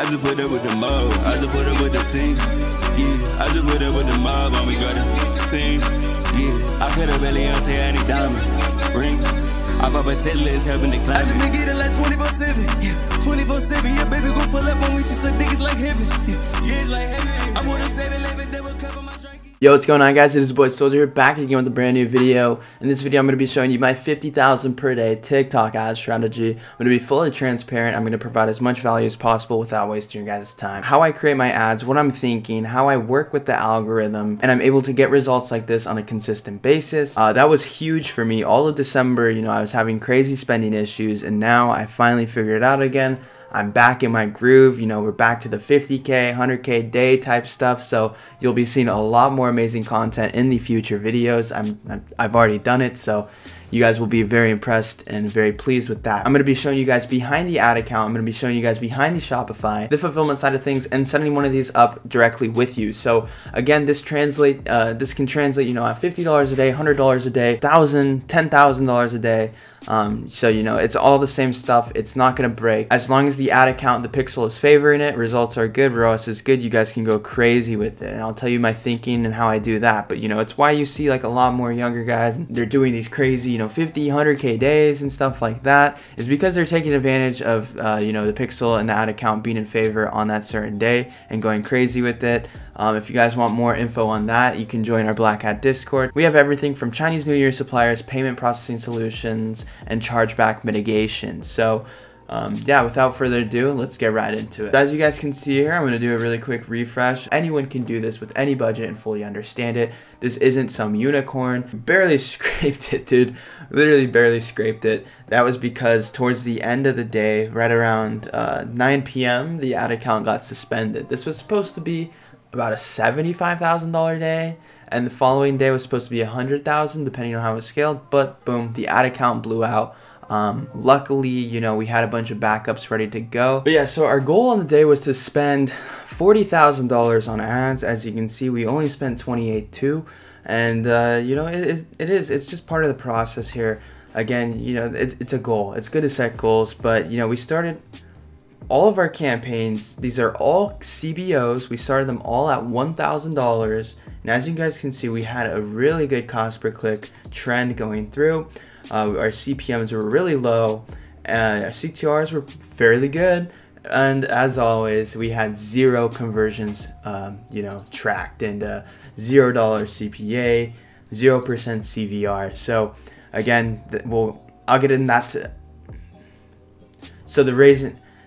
I just put up with the mob, I just put up with the team. Yeah, I just put up with the mob, and we got a team. Yeah, I put a belly on tear any diamond rings. I pop a Tesla, it's helping the climb. I just been getting like 24/7, yeah, 24/7. Yeah, baby, gon' pull up when we see some niggas like heaven. Yeah, it's like heaven. I wanna 7-Eleven, that will cover my drink. Yo, what's going on, guys? It is your boy Soulja here, back again with a brand new video. In this video, I'm going to be showing you my 50,000 per day TikTok ad strategy. I'm going to be fully transparent. I'm going to provide as much value as possible without wasting your guys' time. How I create my ads, what I'm thinking, how I work with the algorithm, and I'm able to get results like this on a consistent basis. That was huge for me. All of December, I was having crazy spending issues, and now I finally figured it out again. I'm back in my groove, we're back to the 50K, 100K day type stuff, so you'll be seeing a lot more amazing content in the future videos. I've already done it, so you guys will be very impressed and very pleased with that. I'm going to be showing you guys behind the ad account. I'm going to be showing you guys behind the Shopify, the fulfillment side of things, and setting one of these up directly with you. So again, this can translate, at $50 a day, $100 a day, $1,000, $10,000 a day. So it's all the same stuff. It's not going to break. As long as the ad account, the pixel is favoring it, results are good, ROAS is good, you guys can go crazy with it. And I'll tell you my thinking and how I do that. But it's why you see like a lot more younger guys, they're doing these crazy 50, 100K days and stuff like that, is because they're taking advantage of the pixel and the ad account being in favor on that certain day and going crazy with it. If you guys want more info on that, you can join our Black Hat Discord. We have everything from Chinese New Year suppliers, payment processing solutions, and chargeback mitigation. So yeah, without further ado, let's get right into it. As you guys can see here, I'm going to do a really quick refresh. Anyone can do this with any budget and fully understand it. This isn't some unicorn. Barely scraped it, dude. Literally barely scraped it. That was because towards the end of the day, right around 9 p.m., the ad account got suspended. This was supposed to be about a $75,000 day, and the following day was supposed to be $100,000 depending on how it was scaled, but boom, the ad account blew out. Luckily, we had a bunch of backups ready to go. But yeah, so our goal on the day was to spend $40,000 on ads. As you can see, we only spent $28,200, and it's just part of the process here. Again, it's a goal. It's good to set goals, but we started all of our campaigns. These are all CBOs. We started them all at $1,000, and as you guys can see, we had a really good cost per click trend going through. Our CPMs were really low, our CTRs were fairly good, and as always, we had zero conversions, tracked, and $0 CPA, 0% CVR. So again, I'll get in that.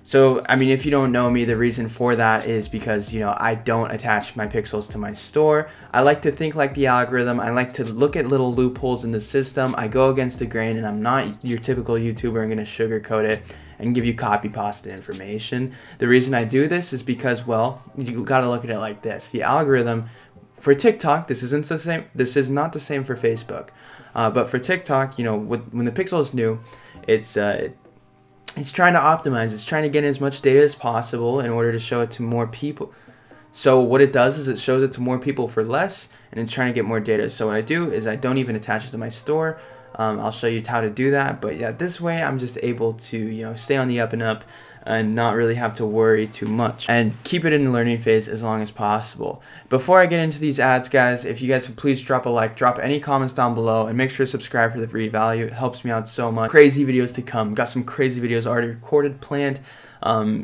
So I mean, if you don't know me, the reason for that is because, I don't attach my pixels to my store. I like to think like the algorithm. I like to look at little loopholes in the system. I go against the grain, and I'm not your typical YouTuber. I'm going to sugarcoat it and give you copy pasta information. The reason I do this is because, well, you got to look at it like this. The algorithm for TikTok, this isn't the same. This is not the same for Facebook. But for TikTok, when the pixel is new, it's trying to optimize. It's trying to get as much data as possible in order to show it to more people. So what it does is it shows it to more people for less, and it's trying to get more data. So what I do is I don't even attach it to my store. I'll show you how to do that. But yeah, this way I'm just able to stay on the up and up and not really have to worry too much and keep it in the learning phase as long as possible. Before I get into these ads, guys, if you guys would please drop a like, drop any comments down below, and make sure to subscribe for the free value. It helps me out so much. Crazy videos to come. Got some crazy videos already recorded, planned.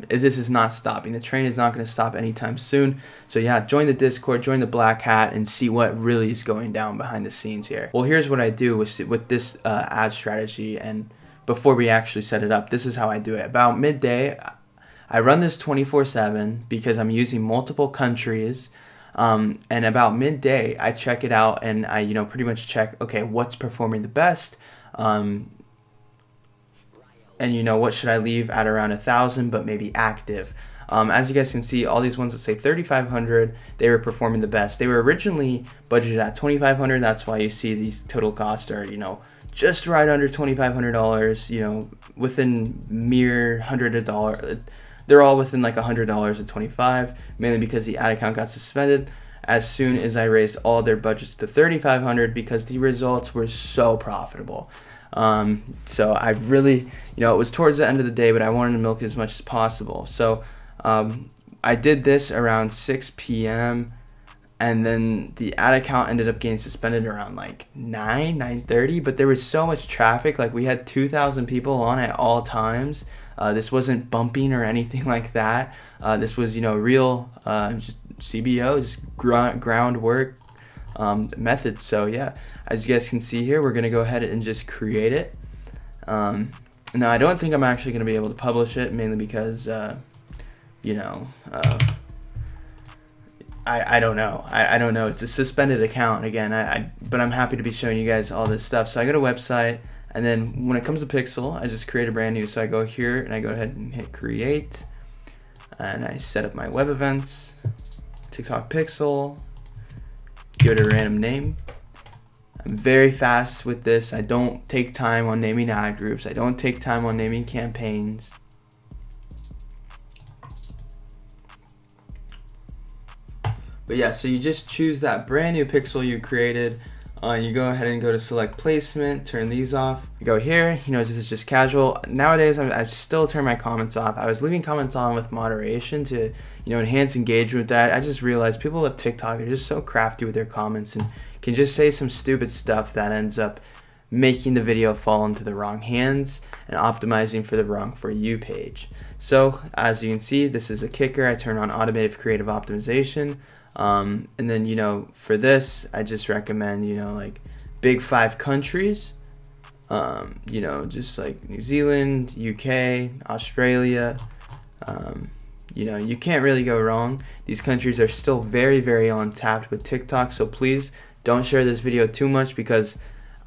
This is not stopping. The train is not going to stop anytime soon. So yeah, join the Discord, join the Black Hat, and see what really is going down behind the scenes here. Well, here's what I do with this ad strategy, and before we actually set it up, this is how I do it. About midday, I run this 24/7 because I'm using multiple countries. And about midday, I check it out, and I pretty much check, okay, what's performing the best, and what should I leave at around 1,000 but maybe active. As you guys can see, all these ones that say 3,500, they were performing the best. They were originally budgeted at 2,500. That's why you see these total costs are just right under $2,500, within mere $100. They're all within like $100 at 25, mainly because the ad account got suspended as soon as I raised all their budgets to 3,500 because the results were so profitable. So I really, it was towards the end of the day, but I wanted to milk it as much as possible. So I did this around 6 p.m. and then the ad account ended up getting suspended around like 9:30, but there was so much traffic. Like we had 2,000 people on at all times. This wasn't bumping or anything like that. This was, you know, real just CBO, just groundwork method. So yeah, as you guys can see here, we're gonna go ahead and just create it. Now I don't think I'm actually gonna be able to publish it, mainly because you know, I don't know. I don't know. It's a suspended account again. But I'm happy to be showing you guys all this stuff. So I go to website, and then when it comes to Pixel, I just create a brand new. So I go here and I go ahead and hit create, and I set up my web events, TikTok Pixel, give it a random name. I'm very fast with this. I don't take time on naming ad groups. I don't take time on naming campaigns. But yeah, so you just choose that brand new pixel you created. You go ahead and go to select placement, turn these off. You go here, you know, this is just casual. Nowadays, I still turn my comments off. I was leaving comments on with moderation to, you know, enhance engagement with that. I just realized people with TikTok, they're just so crafty with their comments and can just say some stupid stuff that ends up making the video fall into the wrong hands and optimizing for the wrong For You page. So as you can see, this is a kicker. I turn on automated creative optimization. And then, you know, for this, I just recommend, you know, like big 5 countries, you know, just like New Zealand, UK, Australia. You know, you can't really go wrong. These countries are still very, very untapped with TikTok. So please don't share this video too much, because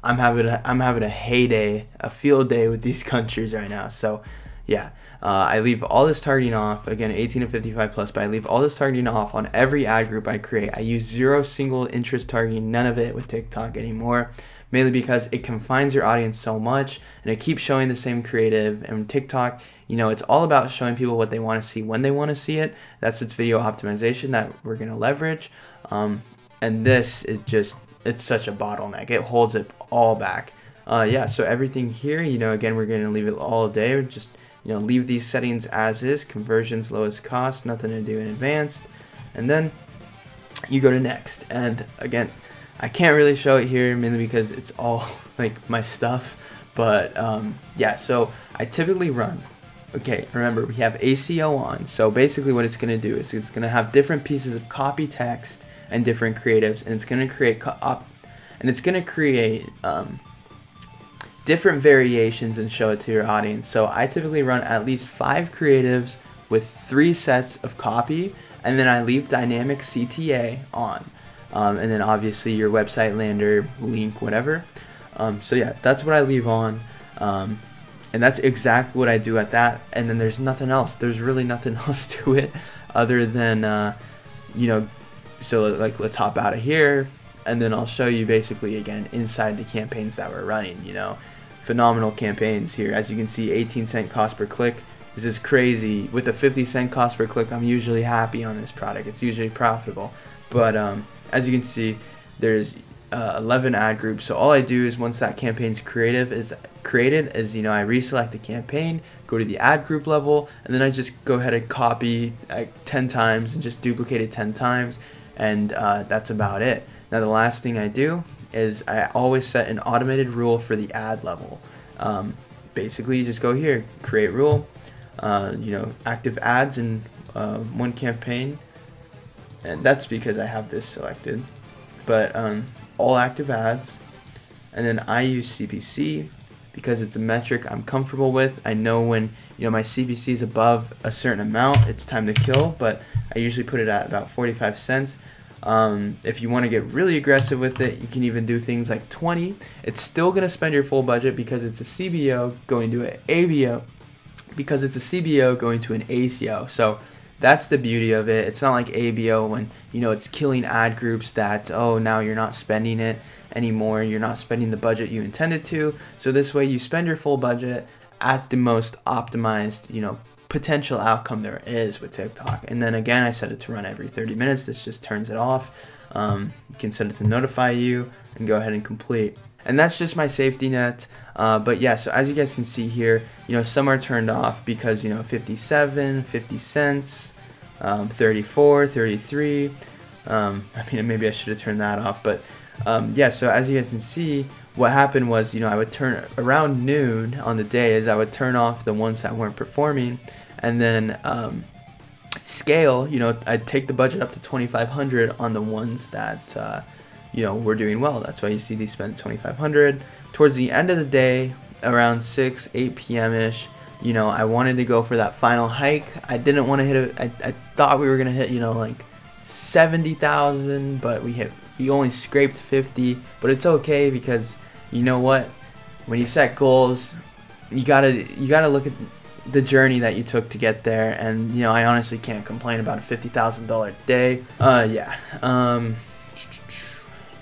I'm having a heyday, a field day with these countries right now. So yeah. I leave all this targeting off, again 18 to 55 plus, but I leave all this targeting off on every ad group I create. I use 0 single interest targeting, none of it with TikTok anymore, mainly because it confines your audience so much and it keeps showing the same creative. And TikTok, you know, it's all about showing people what they want to see when they want to see it. That's its video optimization that we're going to leverage. And this is just, it's such a bottleneck. It holds it all back. Yeah, so everything here, you know, again, we're going to leave it all day. Just, you know, leave these settings as is, conversions, lowest cost, nothing to do in advanced, and then you go to next. And again, I can't really show it here, mainly because it's all like my stuff, but yeah, so I typically run, okay, remember we have ACO on, so basically what it's going to do is it's going to have different pieces of copy text and different creatives, and it's going to create different variations and show it to your audience. So I typically run at least 5 creatives with 3 sets of copy, and then I leave dynamic CTA on, and then obviously your website lander, link, whatever. So yeah, that's what I leave on, and that's exactly what I do at that. And then there's nothing else. There's really nothing else to it other than you know, so like let's hop out of here, and then I'll show you basically again inside the campaigns that we're running. You know, phenomenal campaigns here. As you can see, 18-cent cost per click. This is crazy. With a 50-cent cost per click, I'm usually happy on this product. It's usually profitable. But as you can see, there's 11 ad groups. So all I do is once that campaign's created is, you know, I reselect the campaign, go to the ad group level, and then I just go ahead and copy 10 times and just duplicate it 10 times, and that's about it. Now the last thing I do is I always set an automated rule for the ad level. Basically, you just go here, create rule, you know, active ads in one campaign, and that's because I have this selected, but all active ads, and then I use CPC because it's a metric I'm comfortable with. I know when, you know, my CPC is above a certain amount, it's time to kill, but I usually put it at about 45 cents. If you want to get really aggressive with it, you can even do things like 20. It's still going to spend your full budget because it's a CBO going to an ABO, because it's a CBO going to an ACO. So that's the beauty of it. It's not like ABO when, you know, it's killing ad groups that, oh, now you're not spending it anymore. You're not spending the budget you intended to. So this way you spend your full budget at the most optimized, you know, potential outcome there is with TikTok. And then again, I set it to run every 30 minutes. This just turns it off. You can set it to notify you and go ahead and complete. And that's just my safety net. But yeah, so as you guys can see here, some are turned off because 57, 50 cents, 34, 33. I mean, maybe I should have turned that off, but yeah, so as you guys can see, what happened was, I would turn around noon on the day is I would turn off the ones that weren't performing, and then scale, I'd take the budget up to 2,500 on the ones that were doing well. That's why you see these spent 2,500. Towards the end of the day, around 8 p.m. ish, I wanted to go for that final hike. I didn't want to hit it. I thought we were gonna hit like 70,000, but we only scraped 50. But it's okay, because you know what? When you set goals, you gotta look at the journey that you took to get there, and I honestly can't complain about a $50,000 day.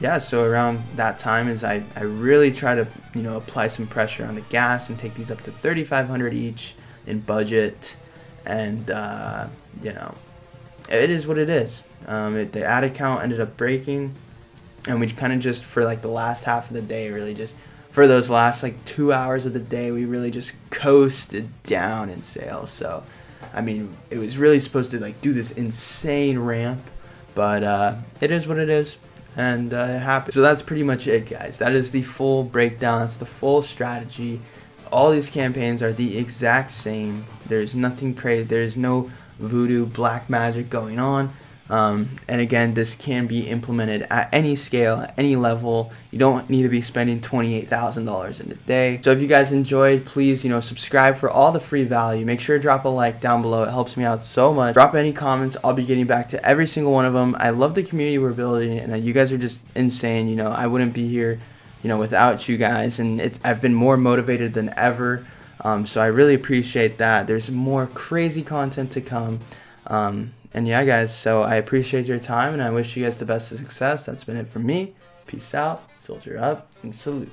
Yeah, so around that time is I really try to apply some pressure on the gas and take these up to 3,500 each in budget, and it is what it is. The ad account ended up breaking, and we kind of just, for like the last half of the day, really just for those last like 2 hours of the day, we really just coasted down in sales. So I mean, it was really supposed to like do this insane ramp, but it is what it is. And it happened. So that's pretty much it, guys. That is the full breakdown. That's the full strategy. All these campaigns are the exact same. There's nothing crazy. There's no voodoo black magic going on. And again, this can be implemented at any scale, at any level. You don't need to be spending $28,000 in a day. So if you guys enjoyed, please, subscribe for all the free value. Make sure to drop a like down below. It helps me out so much. Drop any comments. I'll be getting back to every single one of them. I love the community we're building, and you guys are just insane. I wouldn't be here, without you guys, and I've been more motivated than ever. So I really appreciate that. There's more crazy content to come. And yeah, guys, so I appreciate your time, and I wish you guys the best of success. That's been it for me. Peace out, soldier up, and salute.